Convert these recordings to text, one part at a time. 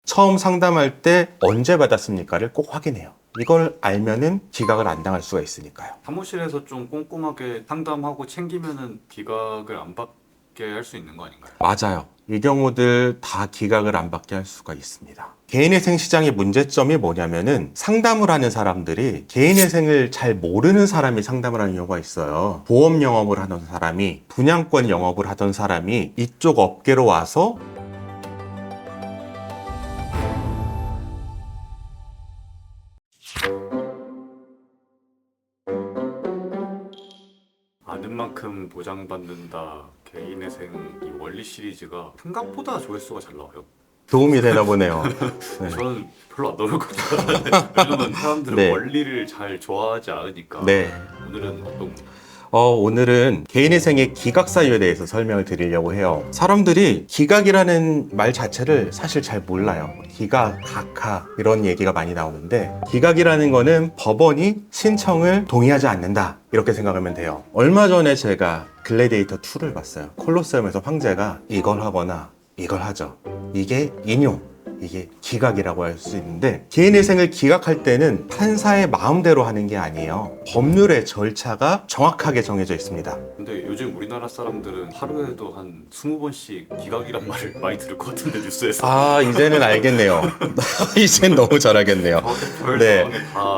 처음 상담할 때 언제 받았습니까를 꼭 확인해요. 이걸 알면은 기각을 안 당할 수가 있으니까요. 사무실에서 좀 꼼꼼하게 상담하고 챙기면은 기각을 안 받게 할 수 있는 거 아닌가요? 맞아요. 이 경우들 다 기각을 안 받게 할 수가 있습니다. 개인회생 시장의 문제점이 뭐냐면은 상담을 하는 사람들이 개인회생을 잘 모르는 사람이 상담을 하는 경우가 있어요. 보험 영업을 하던 사람이, 분양권 영업을 하던 사람이 이쪽 업계로 와서 아는 만큼 보장받는다 개인회생 이 원리 시리즈가 생각보다 조회수가 잘 나와요. 도움이 되나 보네요. 네. 저는 별로 안 나올 것 같아요. 왜냐면 사람들은 네. 원리를 잘 좋아하지 않으니까. 네. 오늘은 어떤 오늘은 개인회생의 기각 사유에 대해서 설명을 드리려고 해요. 사람들이 기각이라는 말 자체를 사실 잘 몰라요. 기각, 각하 이런 얘기가 많이 나오는데 기각이라는 거는 법원이 신청을 동의하지 않는다 이렇게 생각하면 돼요. 얼마 전에 제가 글래디에이터 2를 봤어요. 콜로세움에서 황제가 이걸 하거나 이걸 하죠. 이게 인용, 이게 기각이라고 할 수 있는데 개인회생을 기각할 때는 판사의 마음대로 하는 게 아니에요. 법률의 절차가 정확하게 정해져 있습니다. 근데 요즘 우리나라 사람들은 하루에도 한 20번씩 기각이란 말을 많이 들을 것 같은데 뉴스에서. 이제는 알겠네요. 이젠 너무 잘 알겠네요. 네.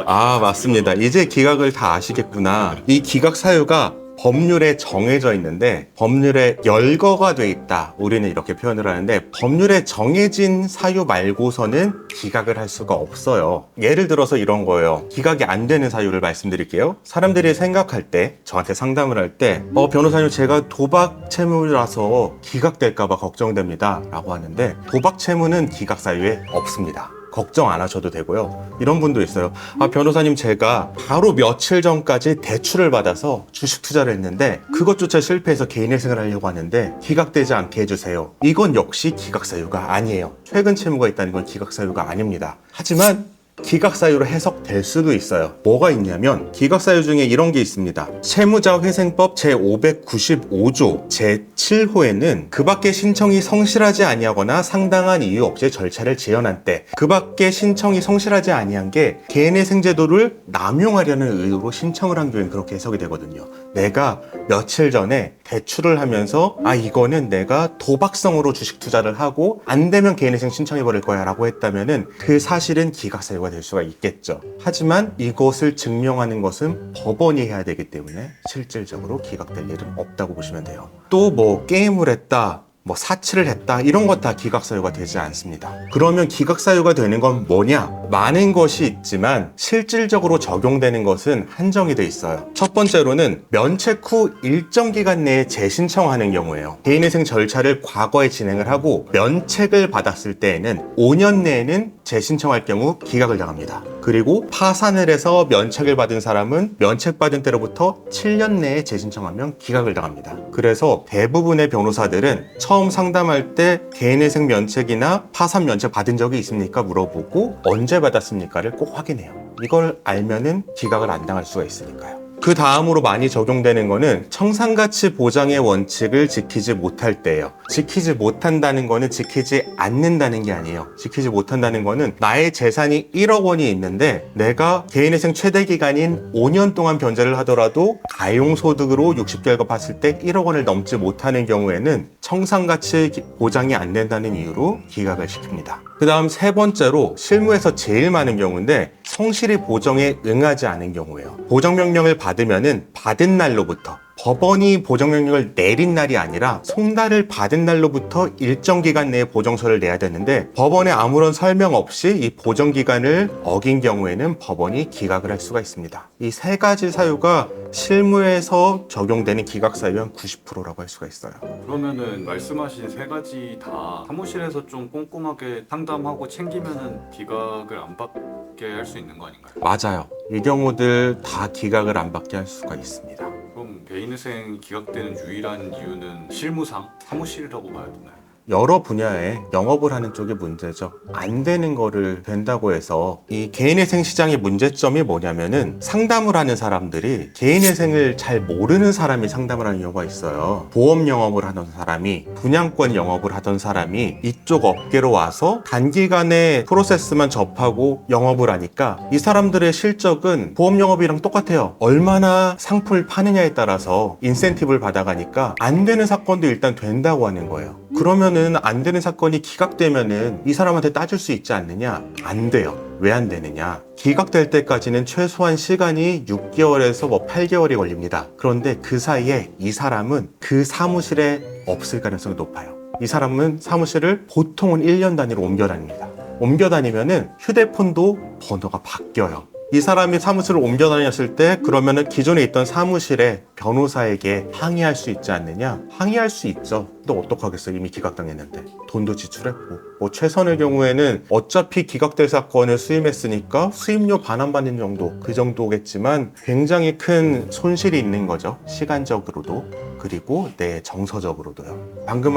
맞습니다. 이제 기각을 다 아시겠구나. 이 기각 사유가 법률에 정해져 있는데 법률에 열거가 돼 있다. 우리는 이렇게 표현을 하는데 법률에 정해진 사유 말고서는 기각을 할 수가 없어요. 예를 들어서 이런 거예요. 기각이 안 되는 사유를 말씀드릴게요. 사람들이 생각할 때 저한테 상담을 할 때 변호사님 제가 도박 채무라서 기각될까 봐 걱정됩니다 라고 하는데 도박 채무는 기각 사유에 없습니다. 걱정 안 하셔도 되고요. 이런 분도 있어요. 변호사님 제가 바로 며칠 전까지 대출을 받아서 주식 투자를 했는데 그것조차 실패해서 개인회생을 하려고 하는데 기각되지 않게 해주세요. 이건 역시 기각사유가 아니에요. 최근 채무가 있다는 건 기각사유가 아닙니다. 하지만 기각사유로 해석될 수도 있어요. 뭐가 있냐면 기각사유 중에 이런 게 있습니다. 채무자회생법 제595조 제7호에는 그 밖에 신청이 성실하지 아니하거나 상당한 이유 없이 절차를 지연한 때 그 밖에 신청이 성실하지 아니한 게 개인회생 제도를 남용하려는 의도로 신청을 한 경우에는 그렇게 해석이 되거든요. 내가 며칠 전에 대출을 하면서 이거는 내가 도박성으로 주식 투자를 하고 안 되면 개인회생 신청해 버릴 거야 라고 했다면은 그 사실은 기각사유가 될 수가 있겠죠. 하지만 이것을 증명하는 것은 법원이 해야 되기 때문에 실질적으로 기각될 일은 없다고 보시면 돼요. 또 게임을 했다, 사치를 했다 이런 것 다 기각사유가 되지 않습니다. 그러면 기각사유가 되는 건 뭐냐? 많은 것이 있지만 실질적으로 적용되는 것은 한정이 돼 있어요. 첫 번째로는 면책 후 일정 기간 내에 재신청하는 경우예요. 개인회생 절차를 과거에 진행을 하고 면책을 받았을 때에는 5년 내에는 재신청할 경우 기각을 당합니다. 그리고 파산을 해서 면책을 받은 사람은 면책받은 때로부터 7년 내에 재신청하면 기각을 당합니다. 그래서 대부분의 변호사들은 처음 상담할 때 개인회생 면책이나 파산 면책 받은 적이 있습니까? 물어보고 언제 받았습니까를 꼭 확인해요. 이걸 알면은 기각을 안 당할 수가 있으니까요. 그 다음으로 많이 적용되는 거는 청산가치 보장의 원칙을 지키지 못할 때예요. 지키지 못한다는 거는 지키지 않는다는 게 아니에요. 지키지 못한다는 거는 나의 재산이 1억 원이 있는데 내가 개인회생 최대 기간인 5년 동안 변제를 하더라도 가용소득으로 60개월가 봤을 때 1억 원을 넘지 못하는 경우에는 청산가치 보장이 안 된다는 이유로 기각을 시킵니다. 그 다음 세 번째로 실무에서 제일 많은 경우인데 성실히 보정에 응하지 않은 경우예요. 보정명령을 받으면은 받은 날로부터 법원이 보정명령을 내린 날이 아니라 송달을 받은 날로부터 일정 기간 내에 보정서를 내야 되는데 법원에 아무런 설명 없이 이 보정기간을 어긴 경우에는 법원이 기각을 할 수가 있습니다. 이 세 가지 사유가 실무에서 적용되는 기각 사유의 한 90%라고 할 수가 있어요. 그러면은 말씀하신 세 가지 다 사무실에서 좀 꼼꼼하게 상담하고 챙기면은 기각을 안 받게 할 수 있는 거 아닌가요? 맞아요. 이 경우들 다 기각을 안 받게 할 수가 있습니다. 그럼 개인회생 기각되는 유일한 이유는 실무상 사무실이라고 봐야 되나요? 여러 분야에 영업을 하는 쪽이 문제죠. 안 되는 거를 된다고 해서 이 개인회생 시장의 문제점이 뭐냐면은 상담을 하는 사람들이 개인회생을 잘 모르는 사람이 상담을 하는 경우가 있어요. 보험 영업을 하던 사람이, 분양권 영업을 하던 사람이 이쪽 업계로 와서 단기간에 프로세스만 접하고 영업을 하니까 이 사람들의 실적은 보험 영업이랑 똑같아요. 얼마나 상품을 파느냐에 따라서 인센티브를 받아가니까 안 되는 사건도 일단 된다고 하는 거예요. 그러면은 안 되는 사건이 기각되면은 이 사람한테 따질 수 있지 않느냐? 안 돼요. 왜 안 되느냐? 기각될 때까지는 최소한 시간이 6개월에서 뭐 8개월이 걸립니다. 그런데 그 사이에 이 사람은 그 사무실에 없을 가능성이 높아요. 이 사람은 사무실을 보통은 1년 단위로 옮겨 다닙니다. 옮겨 다니면은 휴대폰도 번호가 바뀌어요. 이 사람이 사무실을 옮겨 다녔을 때 그러면은 기존에 있던 사무실에 변호사에게 항의할 수 있지 않느냐? 항의할 수 있죠. 또 어떡하겠어? 이미 기각당했는데. 돈도 지출했고. 뭐 최선의 경우에는 어차피 기각될 사건을 수임했으니까 수임료 반환받는 정도, 그 정도겠지만 굉장히 큰 손실이 있는 거죠. 시간적으로도. 그리고 내 정서적으로도요. 방금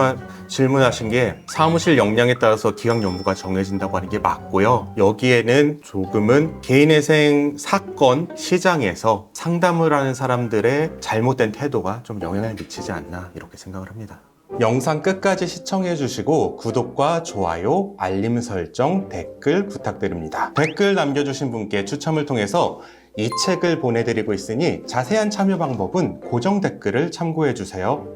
질문하신 게 사무실 역량에 따라서 기각 연부가 정해진다고 하는 게 맞고요. 여기에는 조금은 개인회생 사건 시장에서 상담을 하는 사람들의 잘못된 태도가 좀 영향을 미치지 않나 이렇게 생각을 합니다. 영상 끝까지 시청해 주시고 구독과 좋아요, 알림 설정, 댓글 부탁드립니다. 댓글 남겨주신 분께 추첨을 통해서 이 책을 보내드리고 있으니 자세한 참여 방법은 고정 댓글을 참고해 주세요.